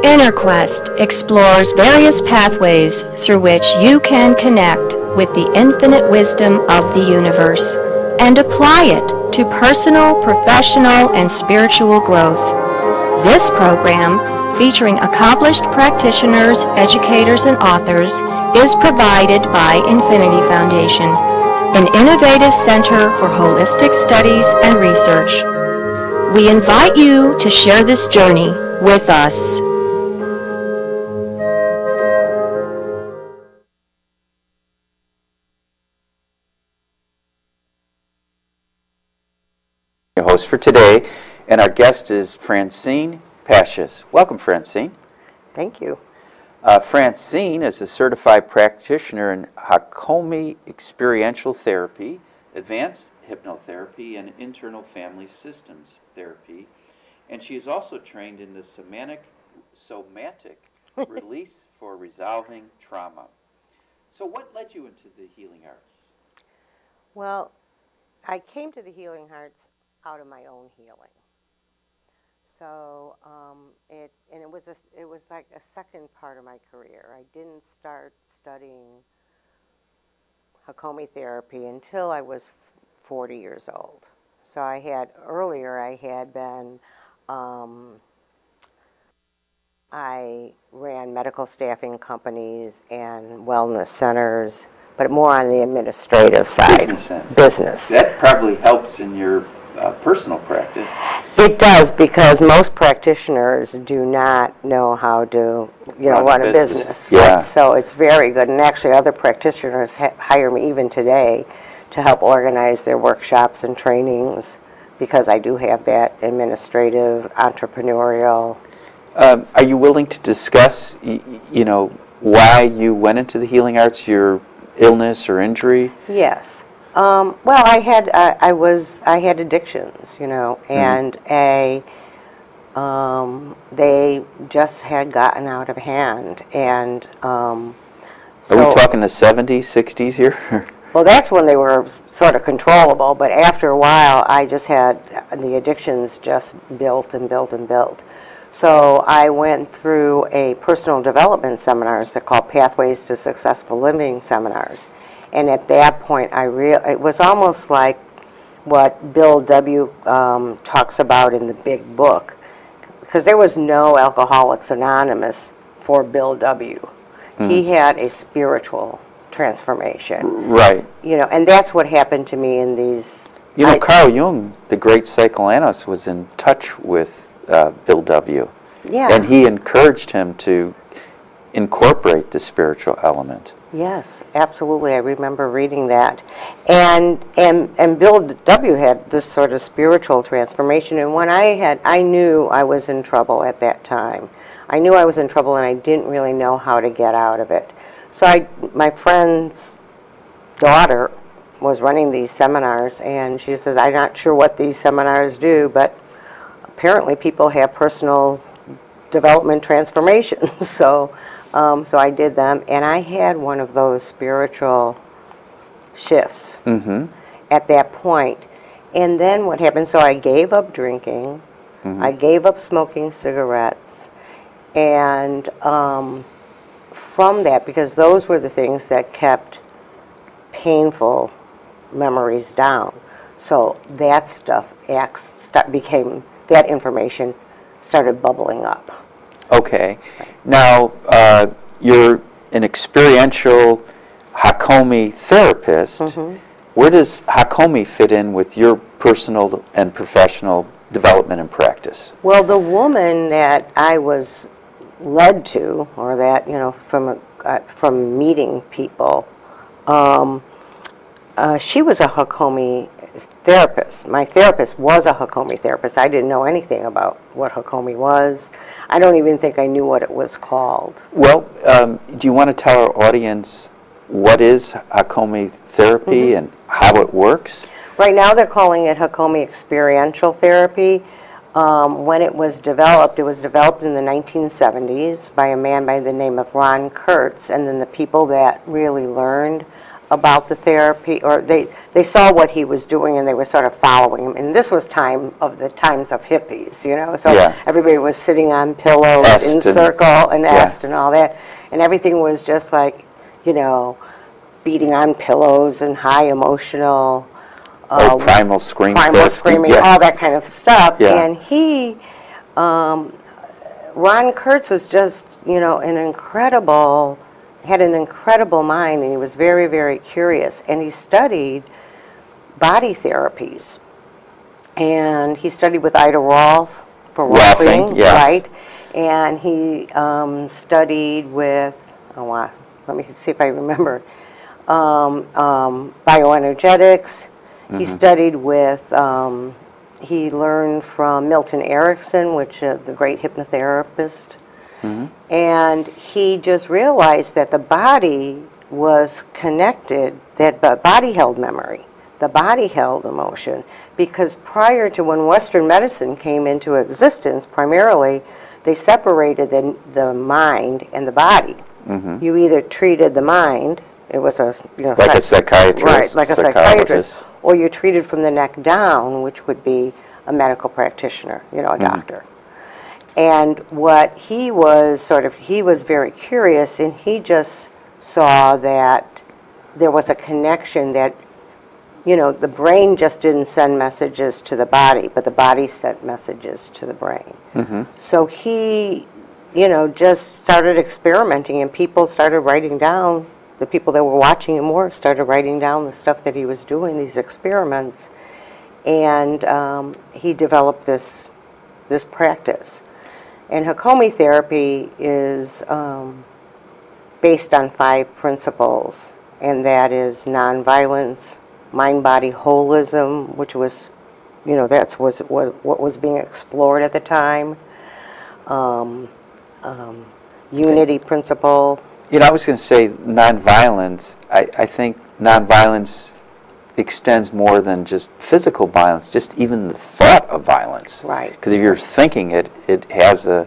InnerQuest explores various pathways through which you can connect with the infinite wisdom of the universe and apply it to personal, professional, and spiritual growth. This program, featuring accomplished practitioners, educators, and authors, is provided by Infinity Foundation, an innovative center for holistic studies and research. We invite you to share this journey with us. Your host for today, and our guest is Francine Passias. Welcome, Francine. Thank you. Francine is a certified practitioner in Hakomi experiential therapy, advanced hypnotherapy, and internal family systems therapy, and she is also trained in the Semantic Release for resolving trauma. So what led you into the healing arts? Well, I came to the healing arts out of my own healing. So it was like a second part of my career. I didn't start studying Hakomi therapy until I was 40 years old. So I had been, I ran medical staffing companies and wellness centers, but more on the administrative side. Business. That probably helps in your personal practice. It does, because most practitioners do not know how to, run a business. Yeah. Right? So it's very good, and actually other practitioners hire me even today to help organize their workshops and trainings, because I do have that administrative, entrepreneurial. Are you willing to discuss, why you went into the healing arts, your illness or injury? Yes. Well, I had addictions, and they just had gotten out of hand, and Are we talking the 70s, 60s here? Well, that's when they were sort of controllable, but after a while, I just had the addictions just built and built and built. So I went through a personal development seminars that called Pathways to Successful Living seminars. And at that point, it was almost like what Bill W. Talks about in the big book, because there was no Alcoholics Anonymous for Bill W. He had a spiritual transformation. Right. And that's what happened to me in these. Carl Jung, the great psychoanalyst, was in touch with Bill W. Yeah. And he encouraged him to incorporate the spiritual element. Yes, absolutely. I remember reading that. And Bill W. had this sort of spiritual transformation. And when I knew I was in trouble at that time. I knew I was in trouble, and I didn't really know how to get out of it. So my friend's daughter was running these seminars, and she says, I'm not sure what these seminars do, but apparently people have personal development transformations. So I did them, and I had one of those spiritual shifts at that point. And then what happened, so I gave up drinking, I gave up smoking cigarettes, and from that, because those were the things that kept painful memories down. So that stuff that information started bubbling up. Okay. Now, you're an experiential Hakomi therapist. Where does Hakomi fit in with your personal and professional development and practice? Well, the woman that I was led to, or that, from meeting people, she was a Hakomi therapist. My therapist was a Hakomi therapist. I didn't know anything about what Hakomi was. I don't even think I knew what it was called. Well, do you want to tell our audience what is Hakomi therapy and how it works? Right now they're calling it Hakomi experiential therapy. When it was developed in the 1970s by a man by the name of Ron Kurtz, and then the people that really learned about the therapy, or they saw what he was doing and they were sort of following him. And this was times of hippies, so Yeah. everybody was sitting on pillows Est in and- circle and yeah. est and all that, and everything was just like, beating on pillows and high emotional, primal scream primal fest. screaming, Yeah. all that kind of stuff. Yeah. And Ron Kurtz was just, had an incredible mind, and he was very, very curious. And he studied body therapies. And he studied with Ida Rolf for Rolfing, Rolfing, yes. right? And he studied with, let me see if I remember, bioenergetics. He studied with, he learned from Milton Erickson, which the great hypnotherapist. And he just realized that the body was connected, that the body held memory, the body held emotion, because prior to when Western medicine came into existence, primarily, they separated the mind and the body. You either treated the mind, it was a Like a psychiatrist. right, like a psychiatrist, or you treated from the neck down, which would be a medical practitioner, a doctor. And what he was he was very curious, and he just saw that there was a connection that, the brain just didn't send messages to the body, but the body sent messages to the brain. So he, just started experimenting, and people started writing down, the people that were watching him work started writing down the stuff that he was doing, these experiments, and he developed this practice. And Hakomi therapy is based on 5 principles, and that is nonviolence, mind-body holism, which was, that's what was being explored at the time, unity principle. I was going to say nonviolence. I think nonviolence extends more than just physical violence, just even the thought of violence. Right. Because if you're thinking it, it has a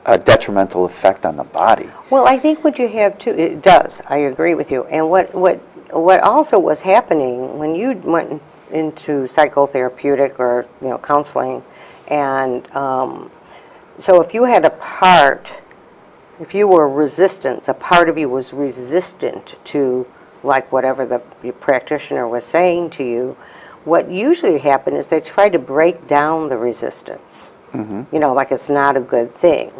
detrimental effect on the body. Well, I think what you have too, it does. I agree with you. And what also was happening when you went into psychotherapeutic or counseling, and so if you had if you were resistant, a part of you was resistant to like whatever the practitioner was saying to you, what usually happened is they try to break down the resistance. Like it's not a good thing.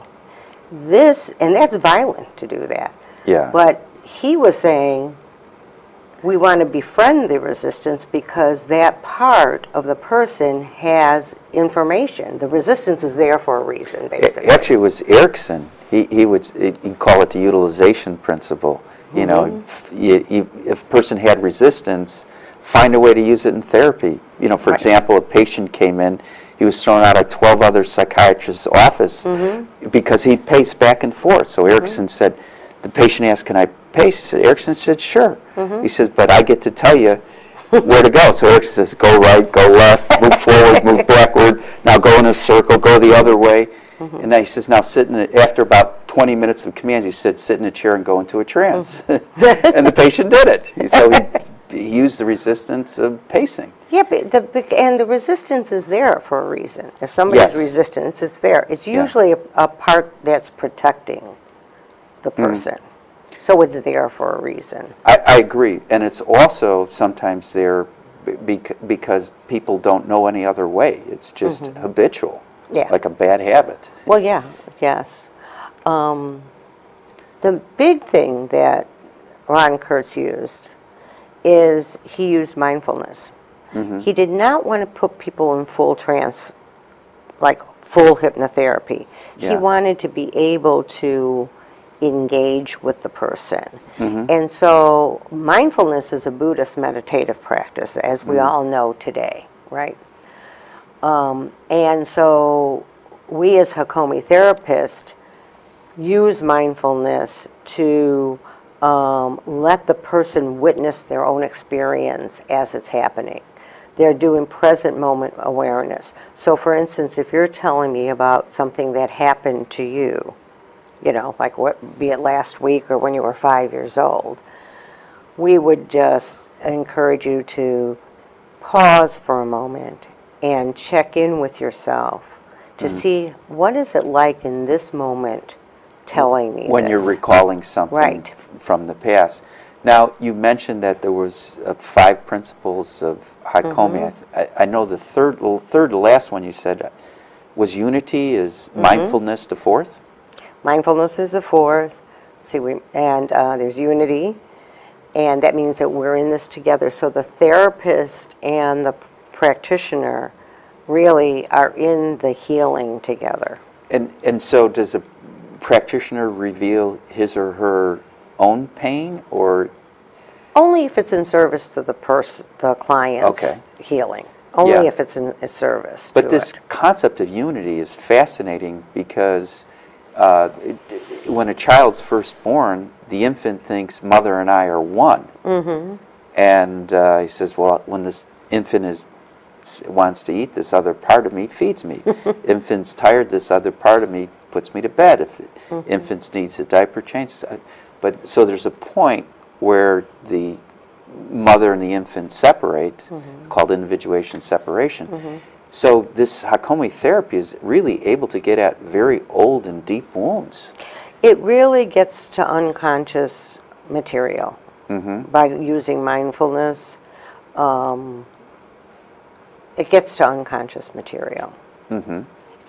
And that's violent to do that. Yeah. But he was saying, we want to befriend the resistance because that part of the person has information. The resistance is there for a reason, basically. Actually, it was Erickson. He'd call it the utilization principle. If a person had resistance, find a way to use it in therapy. For example, a patient came in, he was thrown out of 12 other psychiatrists' office because he'd pace back and forth. So Erickson said, the patient asked, can I pace? Erickson said, sure. He says, but I get to tell you where to go. So Erickson says, go right, go left, move forward, move backward, now go in a circle, go the other way. And then he says, now after about 20 minutes of commands, he said, sit in a chair and go into a trance. And the patient did it. So he used the resistance of pacing. Yeah, but the resistance is there for a reason. If somebody's resistance, it's there. It's usually a part that's protecting the person. So it's there for a reason. I agree. And it's also sometimes there because people don't know any other way. It's just habitual. Yeah. Like a bad habit. Well, yeah, yes. The big thing that Ron Kurtz used is he used mindfulness. He did not want to put people in full trance, like full hypnotherapy. Yeah. He wanted to be able to engage with the person. And so mindfulness is a Buddhist meditative practice, as we all know today, right? And so we as Hakomi therapists use mindfulness to let the person witness their own experience as it's happening. They're doing present moment awareness. So for instance, if you're telling me about something that happened to you, like be it last week or when you were 5 years old, we would just encourage you to pause for a moment and check in with yourself to see what is it like in this moment telling me when this. you're recalling something Right. from the past. Now, you mentioned that there was 5 principles of Hakomi. I know the third to last one you said was unity, is mindfulness the fourth? Mindfulness is the fourth. There's unity, and that means that we're in this together. So the therapist and the practitioner really are in the healing together. And so does a practitioner reveal his or her own pain, or? Only if it's in service to the client's Okay. healing. Only Yeah. if it's in service But to this it. concept of unity is fascinating because when a child's first born, the infant thinks mother and I are one. Mm-hmm. And he says, well, when this infant wants to eat, this other part of me feeds me. Infant's tired, this other part of me puts me to bed. If the infant needs a diaper change. But so there's a point where the mother and the infant separate, called individuation separation. So this Hakomi therapy is really able to get at very old and deep wounds. It really gets to unconscious material by using mindfulness. It gets to unconscious material.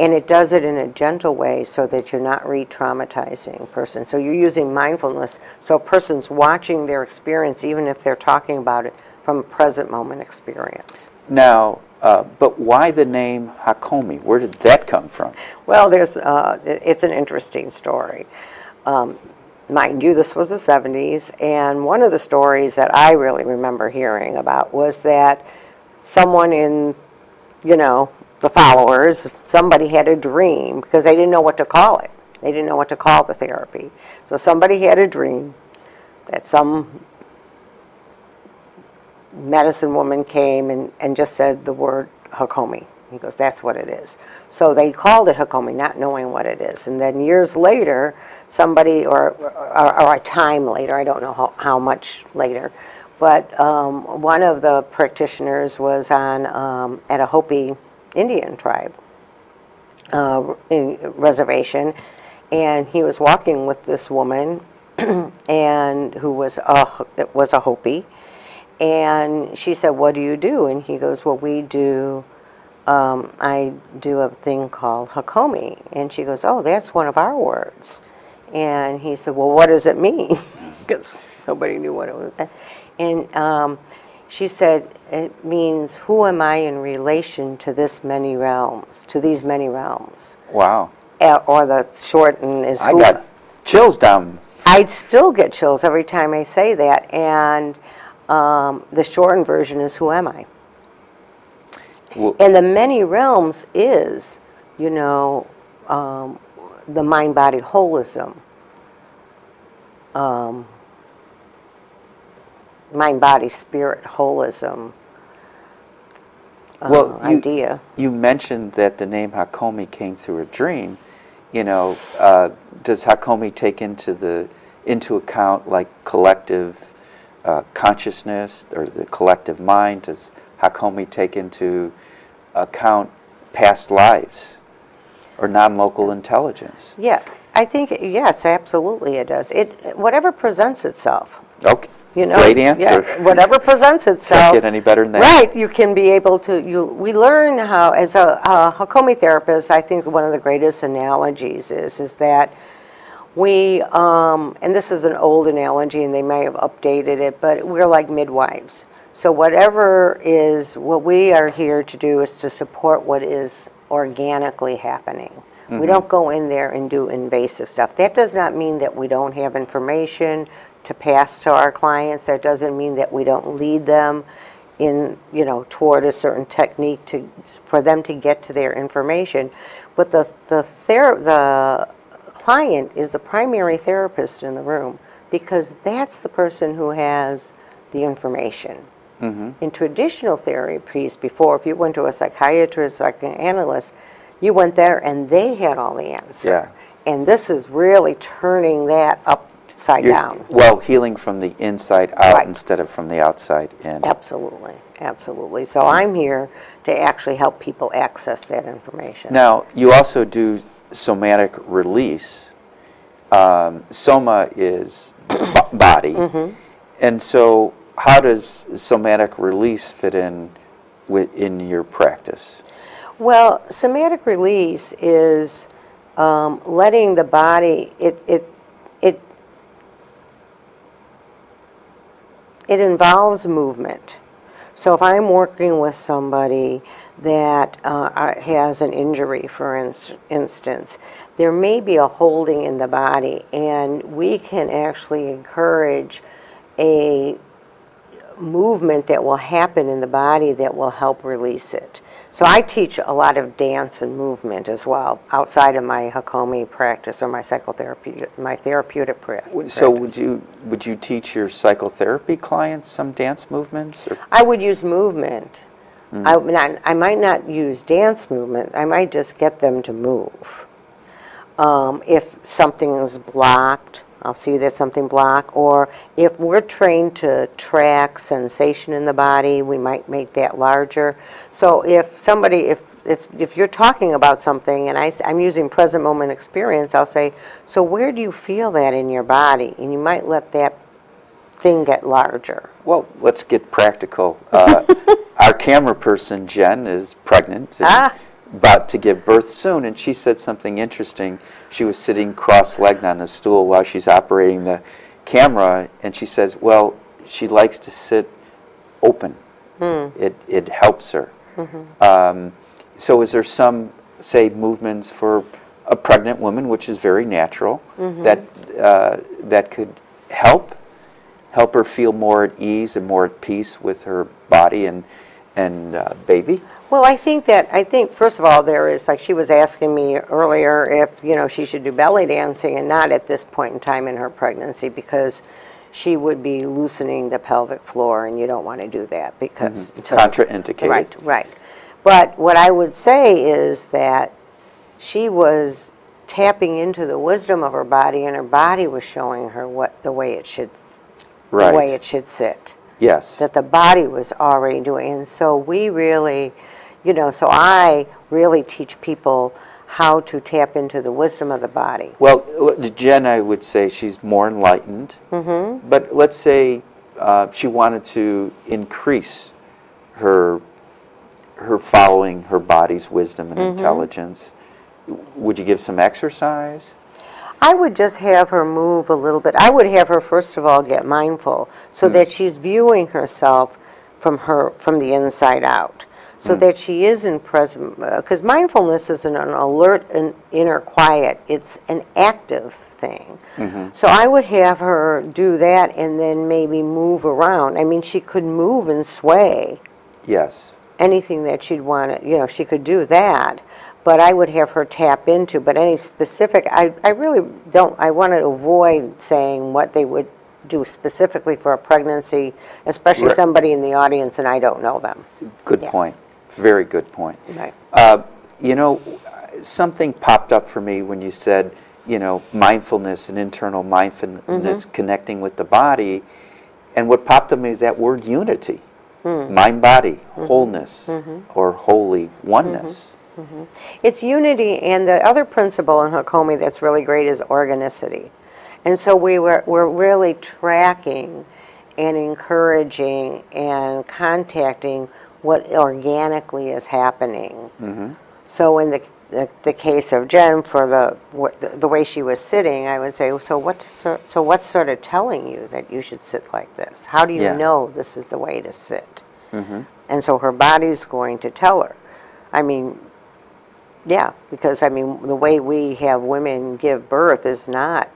And it does it in a gentle way so that you're not re-traumatizing a person. So you're using mindfulness so a person's watching their experience even if they're talking about it from a present moment experience. Now, but why the name Hakomi? Where did that come from? Well, it's an interesting story. Mind you, this was the 70s, and one of the stories that I really remember hearing about was that someone in, the followers, somebody had a dream because they didn't know what to call it. They didn't know what to call the therapy. So somebody had a dream that some medicine woman came and just said the word Hakomi. He goes, that's what it is. So they called it Hakomi, not knowing what it is. And then years later, somebody, or a time later, I don't know how much later, but one of the practitioners was on at a Hopi Indian tribe reservation, and he was walking with this woman, and who was a Hopi, and she said, "What do you do?" And he goes, "Well, we do. I do a thing called Hakomi." And she goes, "Oh, that's one of our words." And he said, "Well, what does it mean?" Because nobody knew what it was. And she said, "It means, who am I in relation to these many realms? Wow. Or the shorten is, I got chills down. I still get chills every time I say that. And the shortened version is, who am I? Well, And the many realms is, the mind-body holism. Mind-body-spirit holism idea. You mentioned that the name Hakomi came through a dream. Does Hakomi take into account like collective consciousness or the collective mind? Does Hakomi take into account past lives or non-local intelligence? Yeah, I think, yes, absolutely it does. Whatever presents itself. Okay. Great answer. Yeah, whatever presents itself. Can't get any better than that. Right, you can be able to, we learn how, as a Hakomi therapist, I think one of the greatest analogies is that we, and this is an old analogy and they may have updated it, but we're like midwives. So what we are here to do is to support what is organically happening. We don't go in there and do invasive stuff. That does not mean that we don't have information to pass to our clients. That doesn't mean that we don't lead them toward a certain technique for them to get to their information. But the client is the primary therapist in the room because that's the person who has the information. In traditional therapies before, if you went to a psychiatrist, psychoanalyst, you went there and they had all the answers. Yeah. And this is really turning that up upside down. Well, healing from the inside out Right. instead of from the outside in. Absolutely, absolutely. So I'm here to actually help people access that information. Now, you also do somatic release. Soma is body. And so how does somatic release fit in in your practice? Well, somatic release is letting the body, it involves movement. So if I'm working with somebody that has an injury, for instance, there may be a holding in the body, and we can actually encourage a movement that will happen in the body that will help release it. So I teach a lot of dance and movement as well, outside of my Hakomi practice or my psychotherapy, my therapeutic practice. So would you teach your psychotherapy clients some dance movements? Or? I would use movement. I might not use dance movement. I might just get them to move. If something is blocked, I'll see there's something blocked. Or if we're trained to track sensation in the body, we might make that larger. So if you're talking about something and I'm using present moment experience, I'll say, so where do you feel that in your body? And you might let that thing get larger. Well, let's get practical. Our camera person, Jen, is pregnant and about to give birth soon, and she said something interesting. She was sitting cross-legged on a stool while she's operating the camera, and she says, well, she likes to sit open. It helps her. So is there some, say, movements for a pregnant woman, which is very natural, that could help her feel more at ease and more at peace with her body and baby? Well, I think first of all, there is, like she was asking me earlier, if she should do belly dancing and not at this point in time in her pregnancy, because she would be loosening the pelvic floor, and you don't want to do that because contraindicated. Right. But what I would say is that she was tapping into the wisdom of her body, and her body was showing her the way it should sit. Yes. That the body was already doing. And so we really, so I really teach people how to tap into the wisdom of the body. Well, Jen, I would say she's more enlightened. But let's say she wanted to increase her following her body's wisdom and intelligence. Would you give some exercise? I would just have her move a little bit. I would have her, first of all, get mindful so that she's viewing herself from the inside out, so that she is in present, because mindfulness isn't an alert and inner quiet. It's an active thing. So I would have her do that and then maybe move around. I mean, she could move and sway. Yes. Anything that she'd want to, she could do that. But I would have her tap into, but any specific, I really don't, I want to avoid saying what they would do specifically for a pregnancy, especially somebody in the audience and I don't know them. Good point. Very good point. Right. Something popped up for me when you said, mindfulness and internal mindfulness connecting with the body. And what popped up to me is that word unity. Mind-body, wholeness, or holy oneness. It's unity, and the other principle in Hakomi that's really great is organicity. And so we're really tracking and encouraging and contacting what organically is happening. So in the case of Jen, for the way she was sitting, I would say, so what's sort of telling you that you should sit like this? How do you know this is the way to sit? And so her body's going to tell her. I mean, because the way we have women give birth is not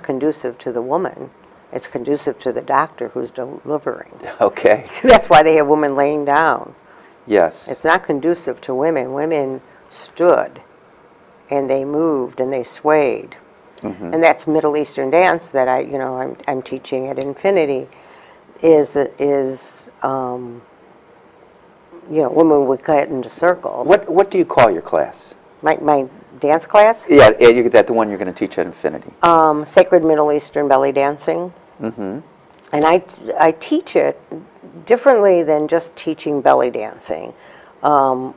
conducive to the woman. It's conducive to the doctor who's delivering. Okay. That's why they have women laying down. Yes. It's not conducive to women. Women stood, and they moved, and they swayed. And that's Middle Eastern dance that I'm teaching at Infinity. Women would cut into circle. What do you call your class? My dance class. Yeah, you get that, the one you're going to teach at Infinity. Sacred Middle Eastern belly dancing. Mm-hmm. And I teach it differently than just teaching belly dancing,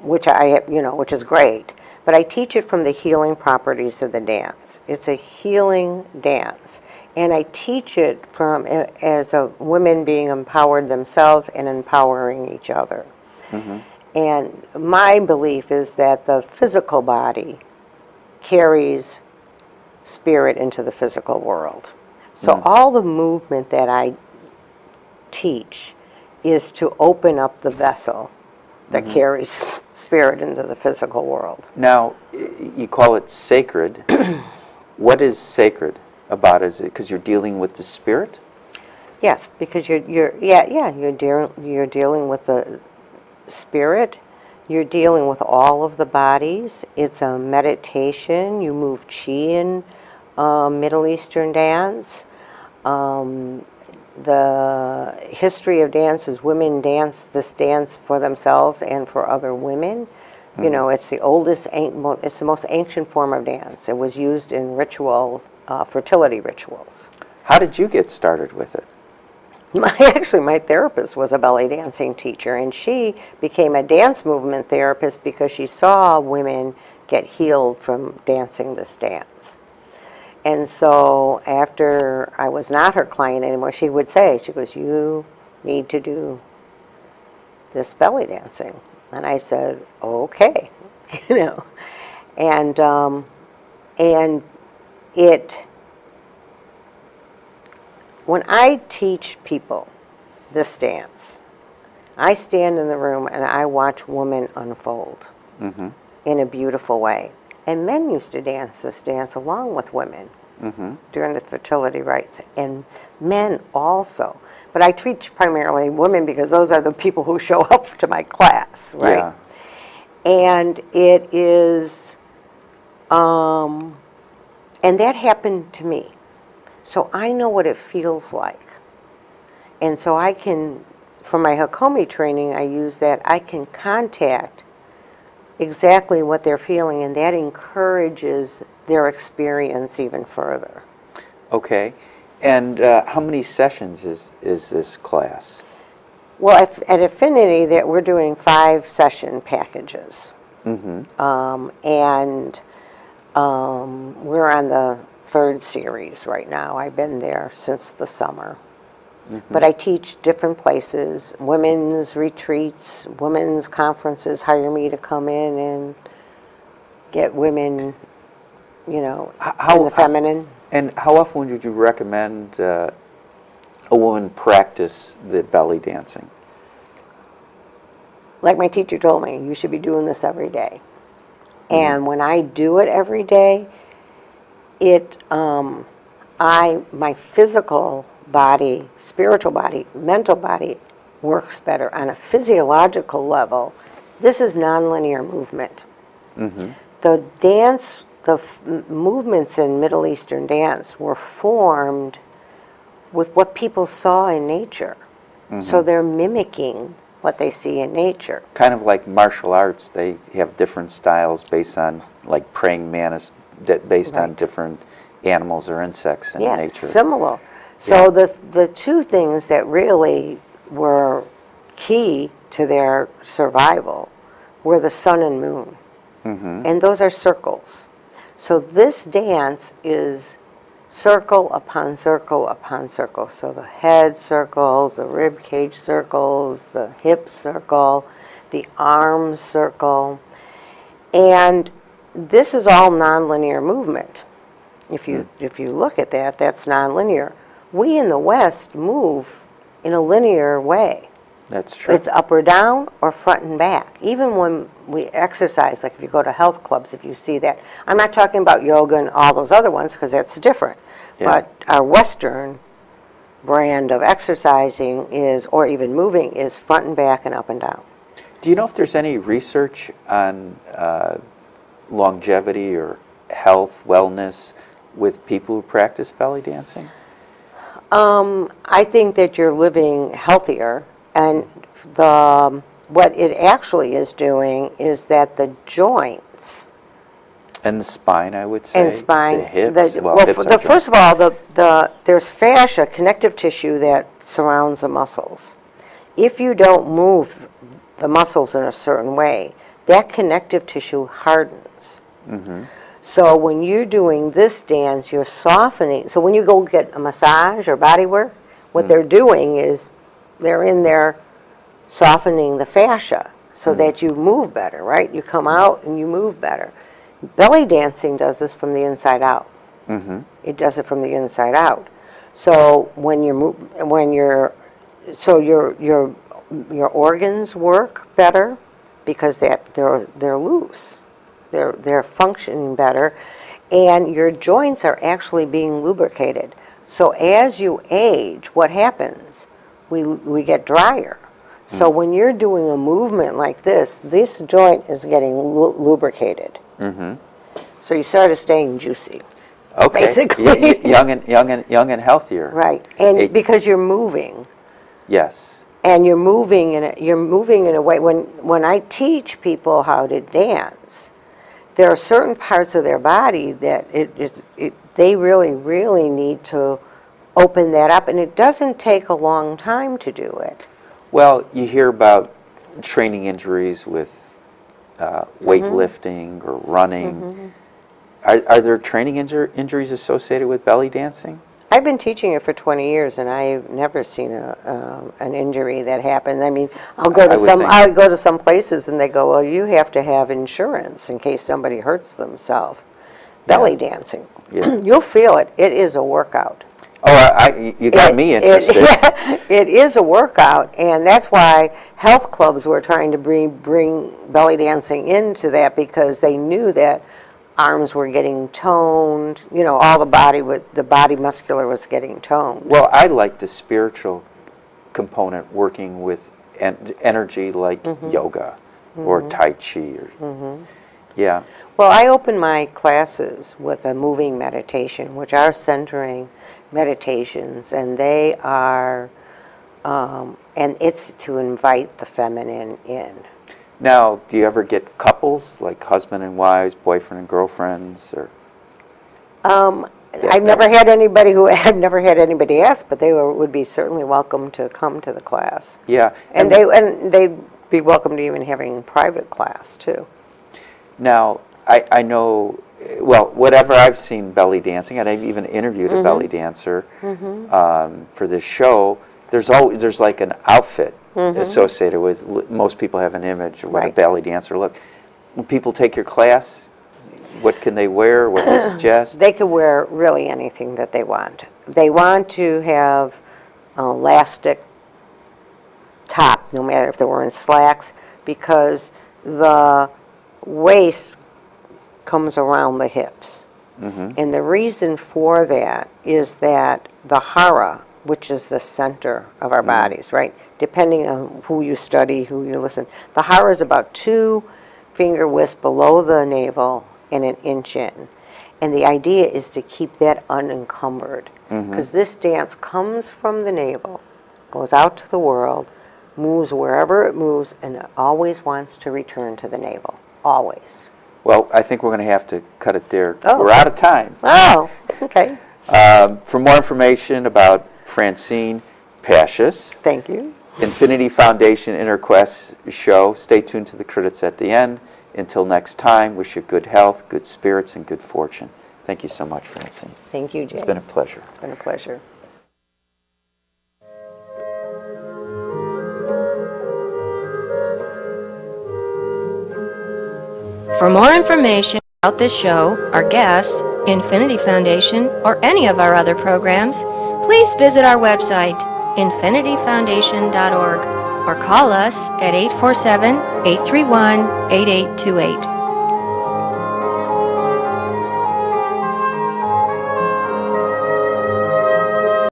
which is great. But I teach it from the healing properties of the dance. It's a healing dance. And I teach it as women being empowered themselves and empowering each other. Mm-hmm. And my belief is that the physical body carries spirit into the physical world. So all the movement that I teach is to open up the vessel that carries spirit into the physical world. Now, you call it sacred. What is sacred about it? Is it because you're dealing with the spirit? Yes, because you're dealing with the spirit. You're dealing with all of the bodies. It's a meditation. You move chi in Middle Eastern dance. The history of dance is women dance this dance for themselves and for other women. You know, it's the it's the most ancient form of dance. It was used in fertility rituals. How did you get started with it? My therapist was a belly dancing teacher, and she became a dance movement therapist because she saw women get healed from dancing this dance. And so after I was not her client anymore, she would say, she goes, "You need to do this belly dancing." And I said, "Okay," and when I teach people this dance, I stand in the room and I watch women unfold in a beautiful way. And men used to dance this dance along with women during the fertility rites, and men also. But I teach primarily women because those are the people who show up to my class, right? Yeah. And it is, and that happened to me. So I know what it feels like. And so I can, for my Hakomi training, I use that. I can contact exactly what they're feeling, and that encourages their experience even further. Okay. And how many sessions is this class? Well, at Affinity, that we're doing 5-session packages. And we're on the 3rd series right now. I've been there since the summer. But I teach different places, women's retreats, women's conferences hire me to come in and get women, in the feminine. And how often would you recommend a woman practice the belly dancing? Like my teacher told me, you should be doing this every day. And when I do it every day, my physical body, spiritual body, mental body works better on a physiological level. This is nonlinear movement. The dance, movements in Middle Eastern dance were formed with what people saw in nature. So they're mimicking what they see in nature. Kind of like martial arts, they have different styles based on, like praying mantis, based on different animals or insects in nature. Similar. So the two things that really were key to their survival were the sun and moon. And those are circles. So this dance is circle upon circle upon circle. So the head circles, the rib cage circles, the hip circle, the arms circle. And this is all nonlinear movement. If you look at that, that's nonlinear. We in the West move in a linear way. That's true. It's up or down or front and back. Even when we exercise, like if you go to health clubs, if you see that. I'm not talking about yoga and all those other ones because that's different. Yeah. But our Western brand of exercising is, or even moving, is front and back and up and down. Do you know if there's any research on longevity or health, wellness with people who practice belly dancing? I think that you're living healthier, and what it actually is doing is that the joints And the spine, I would say. And spine. The hips. Hips are First of all, there's fascia, connective tissue that surrounds the muscles. If you don't move the muscles in a certain way, that connective tissue hardens. Mm-hmm. So when you're doing this dance, you're softening. So when you go get a massage or body work, what they're doing is they're in there softening the fascia so that you move better, right? You come out and you move better. Belly dancing does this from the inside out. Mm-hmm. It does it from the inside out. So your organs work better because they're loose. They're functioning better, and your joints are actually being lubricated. So as you age, what happens? We get drier. So when you're doing a movement like this joint is getting lubricated. Mm-hmm. So you start staying juicy. Okay. Basically. young and healthier. Right, and because you're moving. Yes. And you're moving in a way. When I teach people how to dance, there are certain parts of their body that they really, really need to open that up, and it doesn't take a long time to do it. Well, you hear about training injuries with weightlifting or running. Are there training injuries associated with belly dancing? I've been teaching it for 20 years, and I've never seen an injury that happened. I mean, I'll go to some places, and they go, "Well, you have to have insurance in case somebody hurts themselves." Belly dancing, you'll feel it. It is a workout. Oh, you got me interested. It is a workout, and that's why health clubs were trying to bring belly dancing into that, because they knew that arms were getting toned, all the body muscular was getting toned. Well, I like the spiritual component working with energy like yoga or Tai Chi. Yeah. Well, I open my classes with a moving meditation, which are centering meditations, and they are, and it's to invite the feminine in. Now, do you ever get couples, like husband and wives, boyfriend and girlfriends, or? I've never had anybody ask, but they would be certainly welcome to come to the class. Yeah. And they'd be welcome to even having private class, too. Now, I know, well, whatever I've seen belly dancing, and I've even interviewed a belly dancer for this show, there's like an outfit associated with, most people have an image of what a belly dancer look. When people take your class, what can they wear? What do you suggest? They could wear really anything that they want. They want to have an elastic top, no matter if they're wearing slacks, because the waist comes around the hips. And the reason for that is that the hara, which is the center of our bodies, right? Depending on who you study, who you listen. The hara is about 2 finger widths below the navel and 1 inch in. And the idea is to keep that unencumbered. Because this dance comes from the navel, goes out to the world, moves wherever it moves, and it always wants to return to the navel. Always. Well, I think we're going to have to cut it there. Oh. We're out of time. Oh, okay. For more information about Francine Passias, Thank you. Infinity Foundation Inner Quest show, stay tuned to the credits at the end. Until next time, wish you good health, good spirits, and good fortune. Thank you so much, Francine. Thank you, Jay. It's been a pleasure. It's been a pleasure. For more information about this show, our guests, Infinity Foundation, or any of our other programs, please visit our website, infinityfoundation.org, or call us at 847-831-8828.